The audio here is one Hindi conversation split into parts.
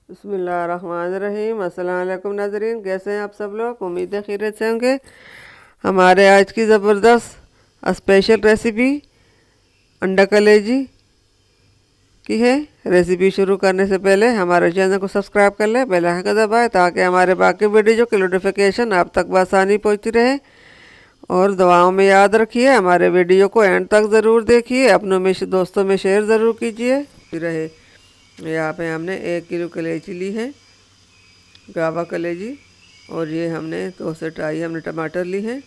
बिस्मिल्लाहिर्रहमानिर्रहीम। अस्सलाम वालेकुम नाज़रीन, कैसे हैं आप सब लोग? उम्मीद है खैरियत से होंगे। हमारे आज की ज़बरदस्त स्पेशल रेसिपी अंडा कलेजी की है। रेसिपी शुरू करने से पहले हमारे चैनल को सब्सक्राइब कर लें, बेल आइकन का दबाएं ताकि हमारे बाकी वीडियो की नोटिफिकेशन आप तक बआसानी पहुंचती रहे। और दुआओं में याद रखिए, हमारे वीडियो को एंड तक ज़रूर देखिए, अपनों में दोस्तों में शेयर ज़रूर कीजिए रहे। यहाँ पे हमने 1 किलो कलेजी ली है, गावा कलेजी। और ये हमने 2 से 2.5 हमने टमाटर ली हैं।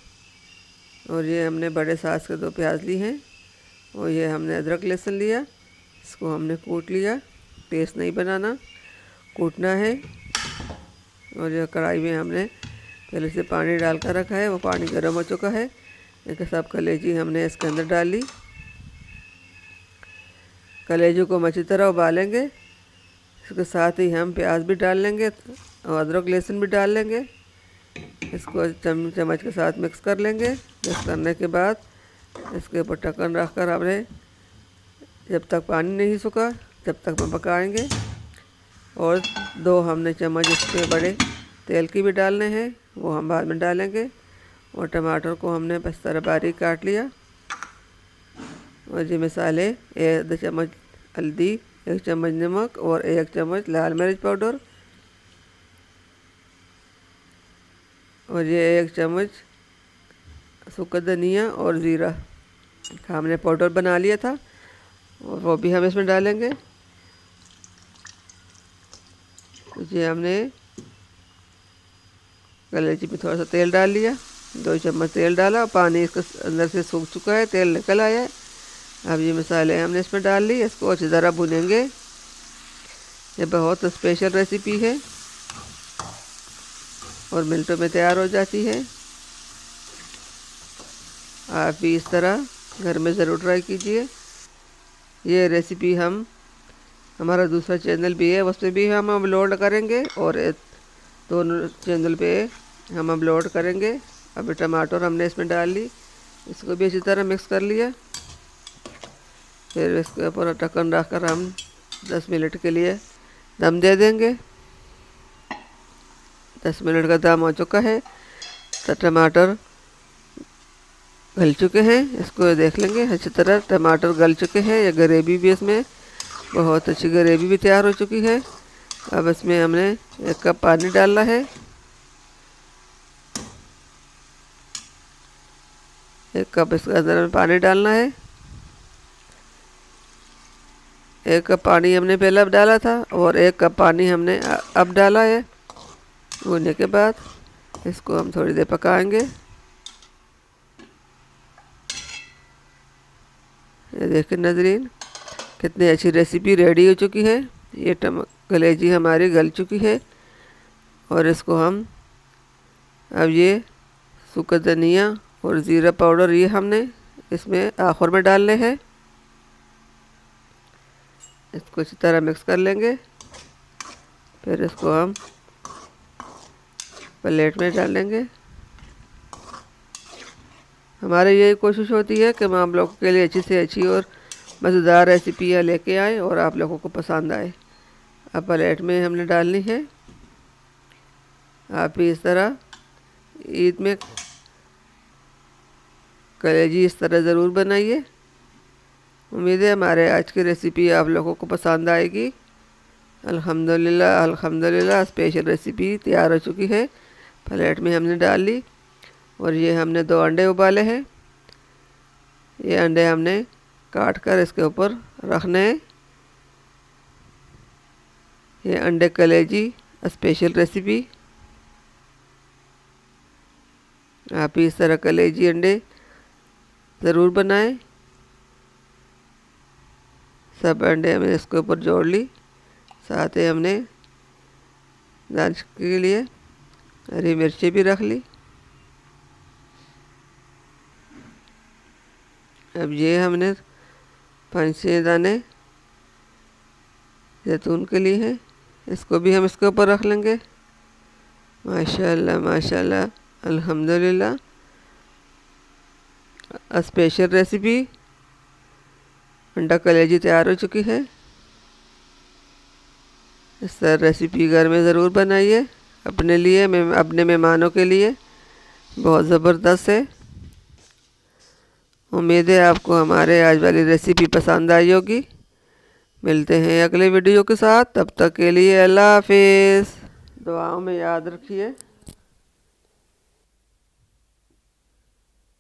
और ये हमने बड़े साइज़ के 2 प्याज ली हैं। और ये हमने अदरक लहसुन लिया, इसको हमने कूट लिया। पेस्ट नहीं बनाना, कूटना है। और ये कढ़ाई में हमने पहले से पानी डाल कर रखा है, वो पानी गर्म हो चुका है। एक सब कलेजी हमने इसके अंदर डाल ली। कलेजी को हम अच्छी तरह उबालेंगे। इसके साथ ही हम प्याज भी डाल लेंगे और अदरक लहसुन भी डाल लेंगे। इसको चम्मच के साथ मिक्स कर लेंगे। मिक्स करने के बाद इसके ऊपर ढक्कन रख कर हमने जब तक पानी नहीं सूखा तब तक हम पकाएंगे। और 2 हमने चम्मच इसके बड़े तेल की भी डालने हैं, वो हम बाद में डालेंगे। और टमाटर को हमने इस तरह बारीक काट लिया। और ये मसाले 1 चम्मच हल्दी, 1 चम्मच नमक और 1 चम्मच लाल मिर्च पाउडर। और ये 1 चम्मच सूखा धनिया और ज़ीरा हमने पाउडर बना लिया था, और वो भी हम इसमें डालेंगे। ये हमने कलेजी में थोड़ा सा तेल डाल लिया, 2 चम्मच तेल डाला। पानी इसके अंदर से सूख चुका है, तेल निकल आया है। अब ये मसाले हमने इसमें डाल ली, इसको अच्छी तरह भुनेंगे। ये बहुत स्पेशल रेसिपी है और मिनटों में तैयार हो जाती है। आप भी इस तरह घर में ज़रूर ट्राई कीजिए। ये रेसिपी हमारा दूसरा चैनल भी है, उस पर भी हम अपलोड करेंगे, और दोनों चैनल पे हम अपलोड करेंगे। अभी टमाटर हमने इसमें डाल ली, इसको भी अच्छी तरह मिक्स कर लिया। फिर इसके ऊपर ढक्कन रख कर हम 10 मिनट के लिए दम दे देंगे। 10 मिनट का दम हो चुका है तो टमाटर गल चुके हैं, इसको देख लेंगे अच्छी तरह। टमाटर गल चुके हैं, या ग्रेवी भी इसमें बहुत अच्छी ग्रेवी भी तैयार हो चुकी है। अब इसमें हमने 1 कप पानी डालना है। 1 कप इसके अंदर में पानी डालना है। 1 कप पानी हमने पहले अब डाला था, और 1 कप पानी हमने अब डाला है। भूनने के बाद इसको हम थोड़ी देर पकाएंगे। ये देखिए नाज़रीन, कितनी अच्छी रेसिपी रेडी हो चुकी है। ये कलेजी हमारी गल चुकी है। और इसको हम अब ये सूखा धनिया और ज़ीरा पाउडर ये हमने इसमें आखिर में डालने हैं। इसको अच्छी तरह मिक्स कर लेंगे। फिर इसको हम प्लेट में डालेंगे। हमारी यही कोशिश होती है कि हम आप लोगों के लिए अच्छी से अच्छी और मज़ेदार रेसिपियाँ लेके आएँ और आप लोगों को पसंद आए। अब प्लेट में हमने डालनी है। आप भी इस तरह ईद में कलेजी इस तरह ज़रूर बनाइए। उम्मीद है हमारे आज की रेसिपी आप लोगों को पसंद आएगी। अल्हम्दुलिल्लाह अल्हम्दुलिल्लाह, स्पेशल रेसिपी तैयार हो चुकी है। प्लेट में हमने डाल ली। और ये हमने 2 अंडे उबाले हैं। ये अंडे हमने काट कर इसके ऊपर रखने हैं। ये अंडे कलेजी स्पेशल रेसिपी। आप भी इस तरह कलेजी अंडे ज़रूर बनाएं। सब अंडे हमने इसके ऊपर जोड़ ली। साथ ही हमने गार्निश के लिए हरी मिर्ची भी रख ली। अब ये हमने 5-6 दाने जैतून के लिए हैं, इसको भी हम इसके ऊपर रख लेंगे। माशाल्लाह माशाल्लाह, अल्हम्दुलिल्लाह, स्पेशल रेसिपी अंडा कलेजी तैयार हो चुकी है। इस तरह रेसिपी घर में ज़रूर बनाइए अपने लिए, अपने मेहमानों के लिए। बहुत ज़बरदस्त है। उम्मीद है आपको हमारे आज वाली रेसिपी पसंद आई होगी। मिलते हैं अगले वीडियो के साथ, तब तक के लिए अल्लाह हाफिज़। दुआओं में याद रखिए।